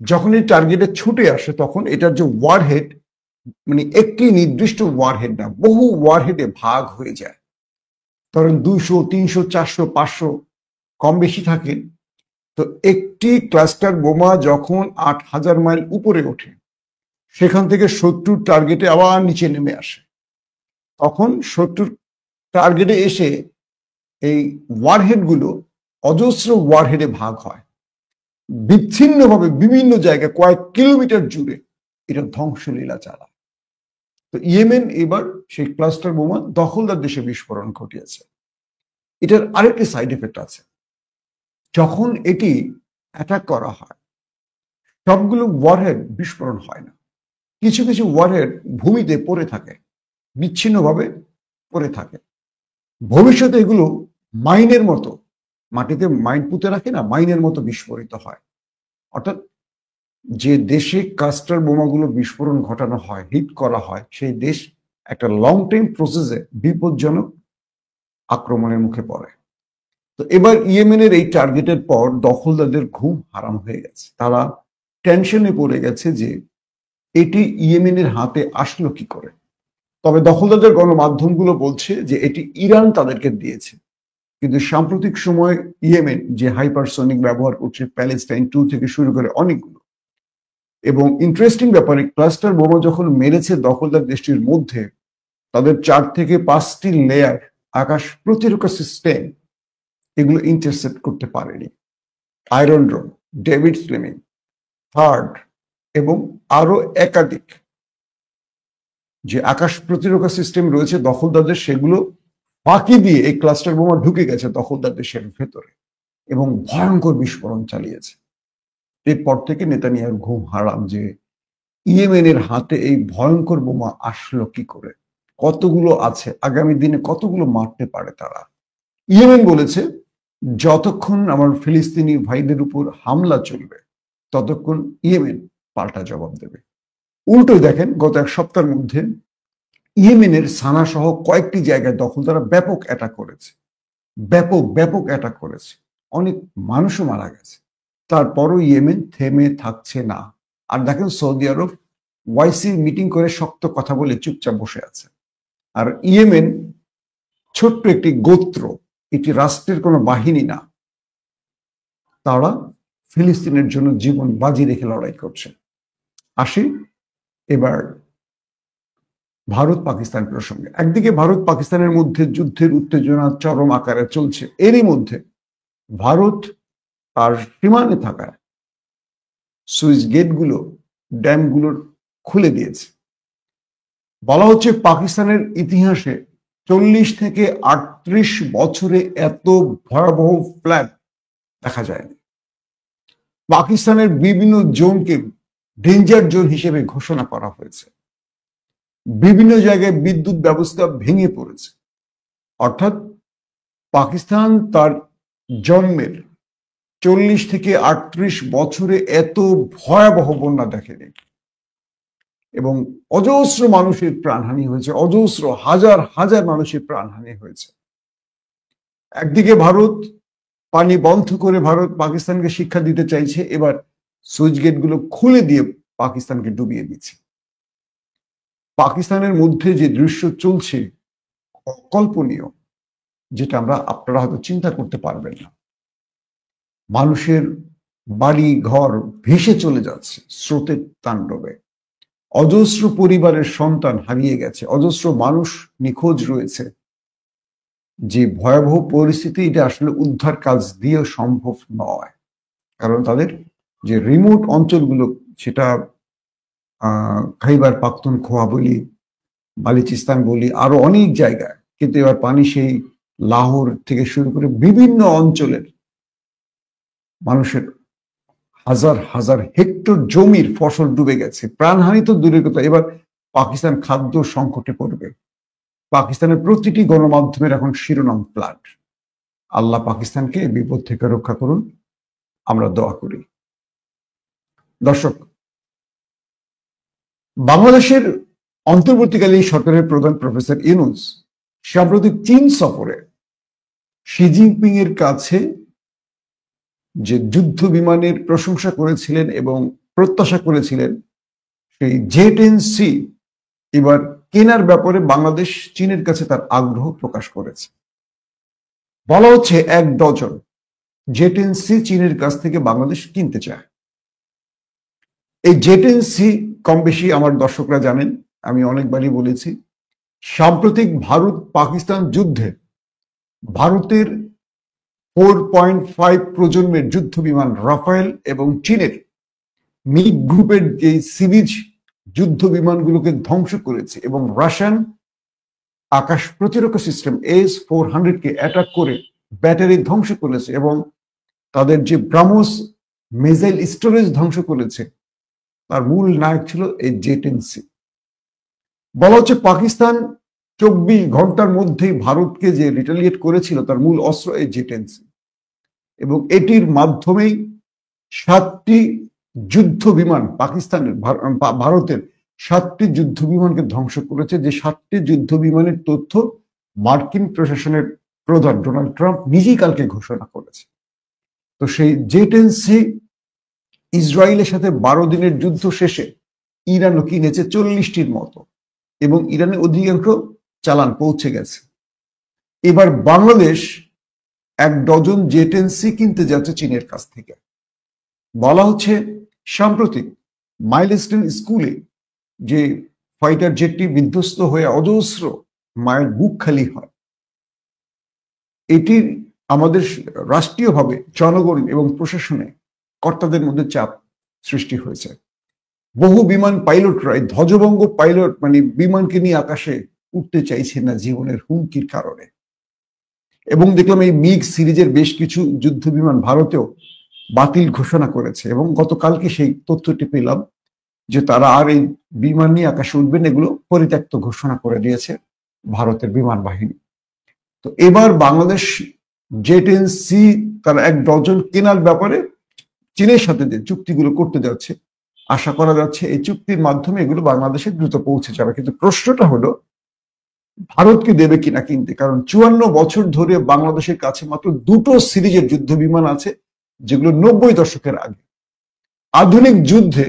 যখন এই টার্গেটে ছুটে আসে তখন এটার যে ওয়ারহেড, মানে একটি নির্দিষ্ট ওয়ারহেড না, বহু ওয়ারহেডে ভাগ হয়ে যায়। ধরেন 200, 300, 400, 500 কম বেশি থাকে। তো একটি ক্লাস্টার বোমা যখন 8,000 মাইল উপরে ওঠে, সেখান থেকে 70 টার্গেটে আবার নিচে নেমে আসে। তখন 70 টার্গেটে এসে এই ওয়ারহেড গুলো অজস্র ওয়ারহেডে ভাগ হয়, বিচ্ছিন্নভাবে বিভিন্ন জায়গায় কয়েক কিলোমিটার জুড়ে এটা ধ্বংসলীলা চালায়। তো ইয়েমেন এবার সেই ক্লাস্টার বোমা দখলদার দেশে বিস্ফোরণ ঘটিয়েছে। এটার আরেকটি সাইড এফেক্ট আছে। যখন এটি অ্যাটাক করা হয়, সবগুলো ওয়ারহেড বিস্ফোরণ হয় না, কিছু কিছু ওয়ারহেড ভূমিতে পড়ে থাকে, বিচ্ছিন্নভাবে পড়ে থাকে। ভবিষ্যতে এগুলো মাইনের মতো, মাটিতে মাইন পুঁতে রাখে না, মাইনের মতো বিস্ফোরিত হয়। অর্থাৎ যে দেশে ক্লাস্টার বোমাগুলো বিস্ফোরণ ঘটানো হয়, হিট করা হয়, সেই দেশ একটা লং টাইম প্রসেসে বিপজ্জনক আক্রমণের মুখে পড়ে। তো এবার ইয়েমেনের এই টার্গেটের পর দখলদারদের ঘুম হারাম হয়ে গেছে। তারা টেনশনে পড়ে গেছে যে এটি ইয়েমেনের হাতে আসলো কি করে। তবে দখলদারদের গণমাধ্যমগুলো বলছে যে এটি ইরান তাদেরকে দিয়েছে। কিন্তু সাম্প্রতিক সময় ইয়েমেন যে হাইপারসনিক ব্যবহার করছে, প্যালেস্টাইন 2 থেকে শুরু করে অনেকগুলো, এবং ইন্টারেস্টিং ব্যাপারে ক্লাস্টার বোমা যখন মেরেছে দখলদার দেশটির মধ্যে, তাদের 4 থেকে 5টি লেয়ার আকাশ প্রতিরক্ষা সিস্টেম এগুলো ইন্টারসেপ্ট করতে পারেনি। Iron drone, David Fleming, third এবং আরো একাধিক যে আকাশ প্রতিরক্ষা সিস্টেম রয়েছে দখলদারদের, সেগুলো ফাঁকি দিয়ে এই ক্লাস্টার বোমা ঢুকে গেছে দখলদার দেশের ভেতরে এবং ভয়ঙ্কর বিস্ফোরণ চালিয়েছে। এরপর থেকে নেতানিয়াহুর ঘুম হারাম যে ইয়েমেনের হাতে এই ভয়ঙ্কর বোমা আসলো কি করে, কতগুলো আছে, আগামী দিনে কতগুলো মারতে পারে তারা। ইয়েমেন বলেছে যতক্ষণ আমার ফিলিস্তিনি ভাইদের উপর হামলা চলবে ততক্ষণ ইয়েমেন পাল্টা জবাব দেবে। উল্টো দেখেন, গত এক সপ্তাহের মধ্যে ইয়েমেনের সানা সহ কয়েকটি জায়গায় দখলদাররা ব্যাপক অ্যাটাক করেছে, ব্যাপক অ্যাটাক করেছে, অনেক মানুষও মারা গেছে। তারপরও ইয়েমেন থেমে থাকছে না। আর দেখেন সৌদি আরব ওয়াইসি মিটিং করে শক্ত কথা বলে চুপচাপ বসে আছে। আর ইয়েমেন ছোট্ট একটি গোত্র, এটি রাষ্ট্রের কোনো বাহিনী না, তারা ফিলিস্তিনের জন্য জীবন বাজি রেখে লড়াই করছে। আসি এবার ভারত পাকিস্তান প্রসঙ্গে। একদিকে ভারত পাকিস্তানের মধ্যে যুদ্ধের উত্তেজনা চরম আকারে চলছে, এরই মধ্যে ভারত তার সীমানে থাকা সুইচ গেটগুলো, ড্যামগুলোর খুলে দিয়েছে। বলা হচ্ছে পাকিস্তানের ইতিহাসে 40 থেকে 38 বছরে এত ভয়াবহ ফ্ল্যাট দেখা যায়নি। পাকিস্তানের বিভিন্ন জোনকে ডেঞ্জার জোন হিসেবে ঘোষণা করা হয়েছে। বিভিন্ন জায়গায় বিদ্যুৎ ব্যবস্থা ভেঙে পড়েছে। অর্থাৎ পাকিস্তান তার জন্মের 40 থেকে 38 বছরে এত ভয়াবহ বন্যা দেখেনি, এবং অজস্র মানুষের প্রাণহানি হয়েছে, অজস্র হাজার হাজার মানুষের প্রাণহানি হয়েছে। একদিকে ভারত পানি বন্ধ করে ভারত পাকিস্তানকে শিক্ষা দিতে চাইছে, এবার সুইচ গেটগুলো খুলে দিয়ে পাকিস্তানকে ডুবিয়ে দিচ্ছে। পাকিস্তানের মধ্যে যে দৃশ্য চলছে অকল্পনীয়, যেটা আপনারা হয়তো চিন্তা করতে পারবেন না। মানুষের বাড়ি ঘর ভেসে চলে যাচ্ছে স্রোতের তাণ্ডবে, অজস্র পরিবারের সন্তান হারিয়ে গেছে, অজস্র মানুষ নিখোঁজ রয়েছে। যে ভয়াবহ পরিস্থিতি, এটা আসলে উদ্ধার কাজ দিয়ে সম্ভব নয়, কারণ তাদের যে রিমোট অঞ্চলগুলো, সেটা খাইবার পাখতুনখোয়া বলি, বালুচিস্তান বলি, আরো অনেক জায়গায়, কিন্তু এবার পানি সেই লাহোর থেকে শুরু করে বিভিন্ন অঞ্চলের মানুষের হাজার হাজার হেক্টর জমির ফসল ডুবে গেছে। প্রাণহানি তো দূরের কথা, এবার পাকিস্তান খাদ্য সংকটে পড়বে। পাকিস্তানের প্রতিটি গণমাধ্যমের এখন শিরোনাম ফ্লাড। আল্লাহ পাকিস্তানকে বিপদ থেকে রক্ষা করুন, আমরা দোয়া করি। দর্শক, বাংলাদেশের অন্তর্বর্তীকালীন সরকারের প্রধান প্রফেসর ইউনূস সাম্প্রতিক চীন সফরে শি জিনপিং এর কাছে যে যুদ্ধ বিমানের প্রশংসা করেছিলেন এবং প্রত্যাশা করেছিলেন সেই J-10C এবার কেনার ব্যাপারে বাংলাদেশ চীনের কাছে তার আগ্রহ প্রকাশ করেছে। বলা হচ্ছে 1 ডজন J-10C চীনের কাছ থেকে বাংলাদেশ কিনতে চায়। এই J-10C কম বেশি আমার দর্শকরা জানেন, আমি অনেকবারই বলেছি, সাম্প্রতিক ভারত পাকিস্তান যুদ্ধে ভারতের 4.5 প্রজন্মের যুদ্ধ বিমান রাফায়েল এবং চীনের মিগ গ্রুপের যে সিরিজ যুদ্ধ বিমানগুলোকে ধ্বংস করেছে এবং রাশিয়ান আকাশ প্রতিরক্ষা সিস্টেম S-400 কে অ্যাটাক করে ব্যাটারি ধ্বংস করেছে এবং তাদের যে ব্রাহ্মস মিসাইল স্টোরেজ ধ্বংস করেছে, তার মূল নায়ক ছিল এই J-10C। বলা হচ্ছে পাকিস্তান 24 ঘন্টার মধ্যেই ভারতকে যে রিটালিয়েট করেছিল তার মূল অস্ত্র এই J-10C এবং এটির মাধ্যমেই 7টি যুদ্ধ বিমান পাকিস্তানের ভারতের 7টি যুদ্ধ বিমানকে ধ্বংস করেছে, যে 7টি যুদ্ধ বিমানের তথ্য মার্কিন প্রশাসনের প্রধান ডোনাল্ড ট্রাম্প নিজেই কালকে ঘোষণা করেছে। তো সেই J-10C ইসরায়েলের সাথে 12 দিনের যুদ্ধ শেষে ইরানও কিনেছে 40টির মতো এবং ইরানের অধিকাংশ চালান পৌঁছে গেছে। এবার বাংলাদেশ 1 ডজন J-10C কিনতে যাচ্ছে চীনের কাছ থেকে। বলা হচ্ছে সাম্প্রতিক মাইলস্টোন স্কুলে যে ফাইটার জেটটি বিধ্বস্ত হয়ে অজস্র মায়ের বুক খালি হয়, এটির আমাদের রাষ্ট্রীয়ভাবে জনগণ এবং প্রশাসনে কর্তাদের মধ্যে চাপ সৃষ্টি হয়েছে। বহু বিমান পাইলটরা ধ্বজভঙ্গ পাইলট মানে বিমানকে নিয়ে আকাশে উঠতে চাইছে না জীবনের হুমকির কারণে। এবং দেখলাম এই মিগ সিরিজের বেশ কিছু যুদ্ধ বিমান ভারতেও বাতিল ঘোষণা করেছে এবং গতকালকে সেই তথ্যটি পেলাম যে তারা আর এই বিমান নিয়ে আকাশে উঠবেন, এগুলো পরিত্যক্ত ঘোষণা করে দিয়েছে ভারতের বিমান বাহিনী। তো এবার বাংলাদেশ J-10C তারা 1 ডজন কেনার ব্যাপারে চীনের সাথে যে চুক্তিগুলো করতে যাচ্ছে, আশা করা যাচ্ছে এই চুক্তির মাধ্যমে এগুলো বাংলাদেশে দ্রুত পৌঁছে যাবে। কিন্তু প্রশ্নটা হলো ভারতকে দেবে কিনা কিনতে, কারণ 54 বছর ধরে বাংলাদেশের কাছে মাত্র 2টো সিরিজের যুদ্ধ বিমান আছে যেগুলো 90 দশকের আগে। আধুনিক যুদ্ধে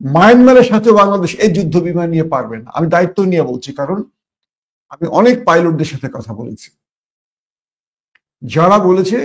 মায়ানমারের সাথে বাংলাদেশ এই যুদ্ধ বিমান নিয়ে পারবে না, আমি দায়িত্ব নিয়ে বলছি, কারণ আমি অনেক পাইলটদের সাথে কথা বলেছি যারা বলেছে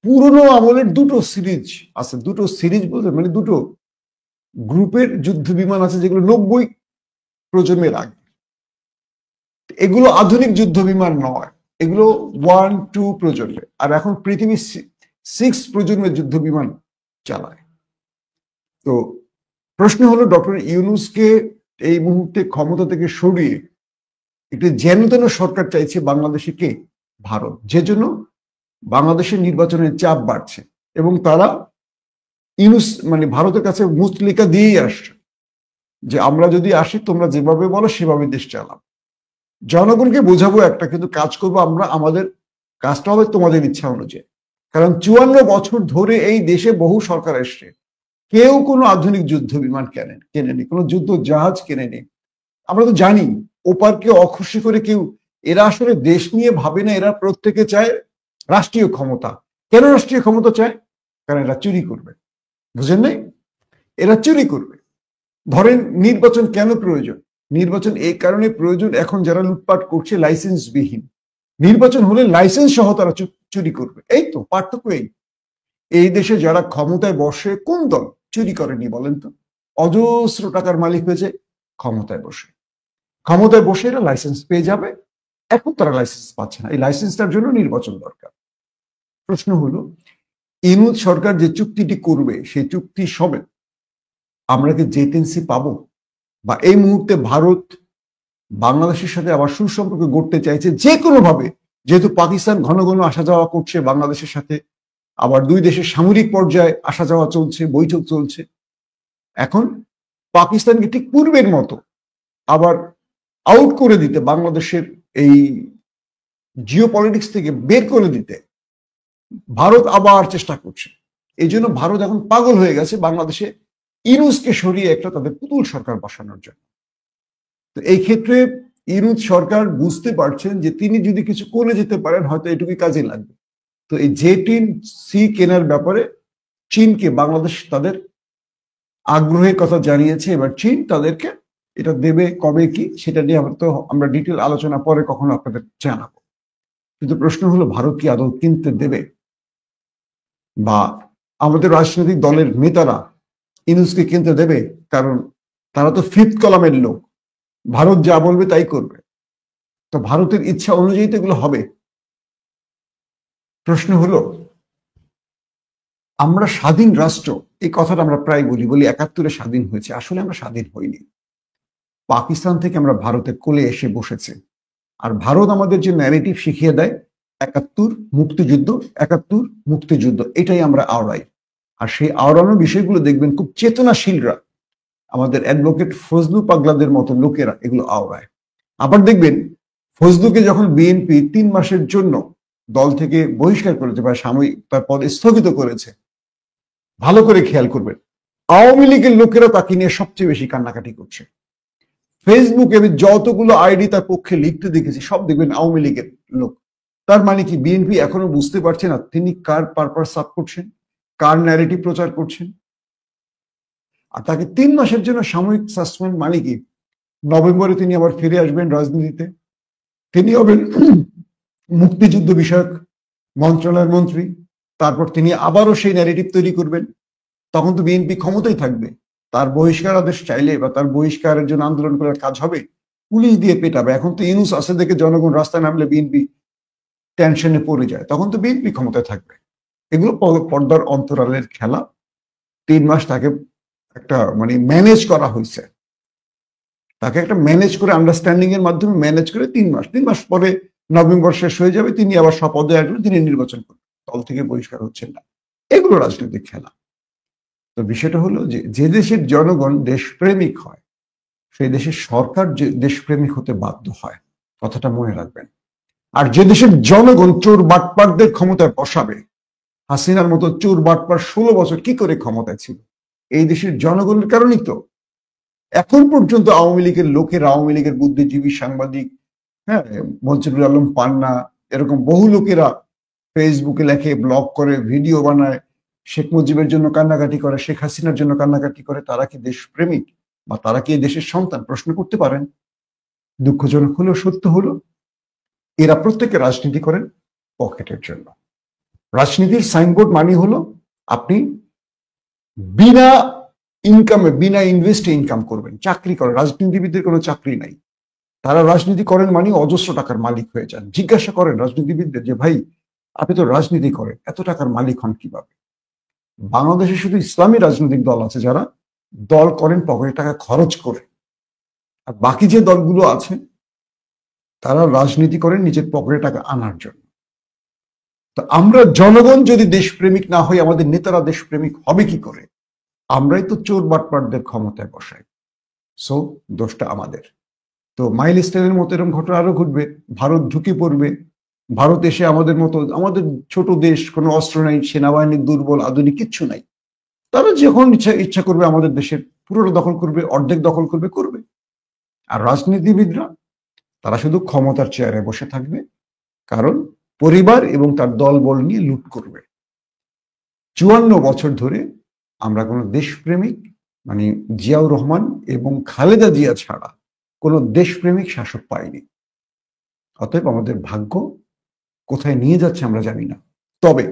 পুরনো আমলের 2টো সিরিজ আছে। 2টো সিরিজ বলতে মানে 2টো গ্রুপের যুদ্ধ বিমান আছে যেগুলো 90 প্রজন্মের আগে। এগুলো আধুনিক যুদ্ধ বিমান নয়, এগুলো 1-2 প্রজন্মের। আর এখন পৃথিবী 6 প্রজন্মের যুদ্ধ বিমান চালায়। তো প্রশ্ন হলো ডক্টর ইউনূসকে এই মুহূর্তে ক্ষমতা থেকে সরিয়ে একটি যেন সরকার চাইছে বাংলাদেশে কে? ভারত, যে জন্য বাংলাদেশের নির্বাচনের চাপ বাড়ছে এবং তারা ইউনূস মানে ভারতের কাছে মুচলিকা দিয়েই আসছে যে আমরা যদি আসি তোমরা যেভাবে বলো সেভাবে দেশ চালাম। জনগণকে বোঝাবো একটা, কিন্তু কাজ করবো আমরা, আমাদের কাজটা হবে তোমাদের ইচ্ছা অনুযায়ী। কারণ 54 বছর ধরে এই দেশে বহু সরকার এসছে, কেউ কোনো আধুনিক যুদ্ধ বিমান কেনেনি, কোনো যুদ্ধ জাহাজ কেনেনি। আমরা তো জানি ওপারকে অখুশি করে কেউ, এরা আসলে দেশ নিয়ে ভাবে না, এরা প্রত্যেকে চায় রাষ্ট্রীয় ক্ষমতা। কেন রাষ্ট্রীয় ক্ষমতা চায়? কারণ এরা চুরি করবে, বুঝেন নাই? এরা চুরি করবে। ধরেন নির্বাচন কেন প্রয়োজন? নির্বাচন এই কারণে প্রয়োজন, এখন যারা লুটপাট করছে লাইসেন্স বিহীন, নির্বাচন হলে লাইসেন্স সহ তারা চুরি করবে। এই তো পার্থক্য। এই দেশে যারা ক্ষমতায় বসে কোন দল চুরি করেনি বলেন তো? অজস্র টাকার মালিক হয়েছে ক্ষমতায় বসে। ক্ষমতায় বসে এরা লাইসেন্স পেয়ে যাবে, এখন তারা লাইসেন্স পাচ্ছে না, এই লাইসেন্সটার জন্য নির্বাচন দরকার। প্রশ্ন হলো ইউনূস সরকার যে চুক্তিটি করবে সেই চুক্তি সবে আমরা কি J-10C পাবো? বা এই মুহূর্তে ভারত বাংলাদেশের সাথে আবার সুসম্পর্ক গড়তে চাইছে যে কোনো ভাবে, যেহেতু পাকিস্তান ঘন ঘন আসা যাওয়া করছে বাংলাদেশের সাথে, আবার দুই দেশের সামরিক পর্যায়ে আসা যাওয়া চলছে, বৈঠক চলছে। এখন পাকিস্তানকে ঠিক পূর্বের মতো আবার আউট করে দিতে, বাংলাদেশের এই জিওপলিটিক্স থেকে বের করে দিতে ভারত আবার চেষ্টা করছে। এই জন্য ভারত এখন পাগল হয়ে গেছে বাংলাদেশে ইউনূসকে সরিয়ে একটা তাদের পুতুল সরকার বসানোর জন্য। তো এই ক্ষেত্রে ইউনূস সরকার বুঝতে পারছেন যে তিনি যদি কিছু করে যেতে পারেন হয়তো এটুকুই কাজে লাগবে। তো এই J-10C কেনার ব্যাপারে চীনকে বাংলাদেশ তাদের আগ্রহের কথা জানিয়েছে। এবার চীন তাদেরকে এটা দেবে কবে কি সেটা নিয়ে আমরা ডিটেল আলোচনা পরে কখনো আপনাদের জানাবো। কিন্তু প্রশ্ন হলো ভারত কি আদৌ কিনতে দেবে, বা আমাদের রাজনৈতিক দলের নেতারা ইউনূসকে কিনতে দেবে? কারণ তারা তো ফিফথ কলামের লোক, ভারত যা বলবে তাই করবে। তো ভারতের ইচ্ছা অনুযায়ী তো এগুলো হবে। প্রশ্ন হলো, আমরা স্বাধীন রাষ্ট্র, এই কথাটা আমরা প্রায় বলি ৭১ স্বাধীন হয়েছে। আসলে আমরা স্বাধীন হইনি। পাকিস্তান থেকে আমরা ভারতের কোলে এসে বসেছে। আর ভারত আমাদের যে ন্যারেটিভ শিখিয়ে দেয় ৭১ মুক্তিযুদ্ধ, ৭১ মুক্তিযুদ্ধ, এটাই আমরা আওড়াই। আর সেই আওড়ানো বিষয়গুলো দেখবেন খুব চেতনাশীলরা, আমাদের অ্যাডভোকেট ফজলু পাগলাদের মতো লোকেরা এগুলো আওড়ায়। আবার দেখবেন ফজলুকে যখন বিএনপি ৩ মাসের জন্য দল থেকে বহিষ্কার করেছে বা সাময়িক তার পদ স্থগিত করেছে, ভালো করে খেয়াল করবেন আওয়ামী লীগের লোকেরা তাকে নিয়ে সবচেয়ে বেশি কান্নাকাটি করছে। ফেসবুকে আমি যতগুলো আইডি তার পক্ষে লিখতে দেখেছি সব দেখবেন আওয়ামী লীগের লোক। তার মানে কি বিএনপি এখনো বুঝতে পারছে না তিনি কার পারপাস সার্ভ করছেন, কার ন্যারেটিভ প্রচার করছেন? আর তাকে ৩ মাসের জন্য সাময়িক সাসপেন্ড মানে কি নভেম্বরে তিনি আবার ফিরে আসবেন রাজনীতিতে, তিনি হবেন মুক্তিযুদ্ধ বিষয়ক মন্ত্রণালয়ের মন্ত্রী, তারপর তিনি আবারও সেই ন্যারেটিভ তৈরি করবেন। তখন তো বিএনপি ক্ষমতায় থাকবে, তার বহিষ্কার আদেশ চাইলে বা তার বহিষ্কারের জন্য আন্দোলন করার কাজ হবে পুলিশ দিয়ে পেটাবে। এখন তো ইউনূস আছে দেখে জনগণ রাস্তায় নামলে বিএনপি টেনশনে পড়ে যায়, তখন তো বিএনপি ক্ষমতায় থাকবে। এগুলো পর্দার অন্তরালের খেলা। ৩ মাস তাকে একটা ম্যানেজ করা হয়েছে, তাকে একটা ম্যানেজ করে আন্ডারস্ট্যান্ডিং এর মাধ্যমে ম্যানেজ করে ৩ মাস পরে নভেম্বর শেষ হয়ে যাবে, তিনি আবার শপথে আসবেন, তিনি নির্বাচন করবেন, দল থেকে বহিষ্কার হচ্ছেন না। এগুলো রাজনৈতিক খেলা। তো বিষয়টা হলো যে দেশের জনগণ দেশপ্রেমিক হয় সেই দেশের সরকার যে দেশপ্রেমিক হতে বাধ্য হয়, কথাটা মনে রাখবেন। আর যে দেশের জনগণ চোর বাটপারদের ক্ষমতায় বসাবে, হাসিনার মতো চোর বাটপার ১৬ বছর কি করে ক্ষমতায় ছিল? এই দেশের জনগণের কারণেই তো এখন পর্যন্ত আওয়ামী লীগের লোকের, আওয়ামী লীগের বুদ্ধিজীবী সাংবাদিক, হ্যাঁ, মঞ্জুরুল আলম পান্না, এরকম বহু লোকেরা ফেসবুকে লেখে, ব্লগ করে, ভিডিও বানায়, শেখ মুজিবের জন্য কান্নাকাটি করে, শেখ হাসিনার জন্য কান্নাকাটি করে। তারা কি দেশপ্রেমিক বা তারা কি এই দেশের সন্তান? প্রশ্ন করতে পারেন। দুঃখজনক হলেও সত্য হলো এরা প্রত্যেকে রাজনীতি করেন পকেটের জন্য। রাজনীতির সাইনবোর্ড মানে হলো আপনি বিনা ইনকামে, বিনা ইনভেস্টে ইনকাম করবেন, চাকরি করেন। রাজনীতিবিদদের কোনো চাকরি নাই, তারা রাজনীতি করেন মানে অজস্র টাকার মালিক হয়ে যান। জিজ্ঞাসা করেন রাজনীতিবিদদের যে ভাই আপনি তো রাজনীতি করেন, এত টাকার মালিক হন কিভাবে? বাংলাদেশে শুধু ইসলামী রাজনৈতিক দল আছে যারা দল করেন পকেটে টাকা খরচ করে, আর বাকি যে দলগুলো আছে তারা রাজনীতি করেন নিজের পকেটে টাকা আনার জন্য। তো আমরা জনগণ যদি দেশপ্রেমিক না হই, আমাদের নেতারা দেশপ্রেমিক হবে কি করে? আমরাই তো চোর বাটপারদের ক্ষমতায় বসাই। সো দোষটা আমাদের। তো মাইলস্টোনের মতো এরকম ঘটনা আরো ঘটবে, ভারত ঢুকে পড়বে, ভারত এসে আমাদের মতো, আমাদের ছোট দেশ, কোনো অস্ত্র নাই, সেনাবাহিনীর দুর্বল, আধুনিক কিচ্ছু নাই, তারা যখন ইচ্ছা করবে আমাদের দেশের পুরোটা দখল করবে, অর্ধেক দখল করবে। আর রাজনীতিবিদরা তারা শুধু ক্ষমতার চেয়ারে বসে থাকবে, কারণ পরিবার এবং তার দলবল নিয়ে লুট করবে। ৫৪ বছর ধরে আমরা কোনো দেশপ্রেমিক জিয়াউর রহমান এবং খালেদা জিয়া ছাড়া কোনো দেশপ্রেমিক শাসক পাইনি। অতএব আমাদের ভাগ্য কোথায় নিয়ে যাচ্ছে আমরা জানি না। তবে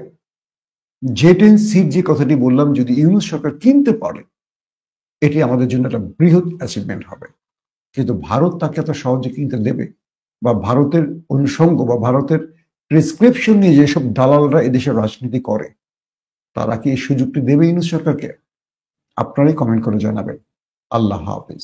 জেটেন সিট যে কথাটি বললাম, যদি ইউনূস সরকার কিনতে পারে এটি আমাদের জন্য একটা বৃহৎ অ্যাচিভমেন্ট হবে। কিন্তু ভারত তাকে এত সহজে কিনতে দেবে? বা ভারতের অনুষঙ্গ বা ভারতের প্রেসক্রিপশন নিয়ে যেসব দালালরা এদেশের রাজনীতি করে তারা কি এই সুযোগটি দেবে ইউনূস সরকারকে? আপনারাই কমেন্ট করে জানাবেন। আল্লাহ হাফেজ।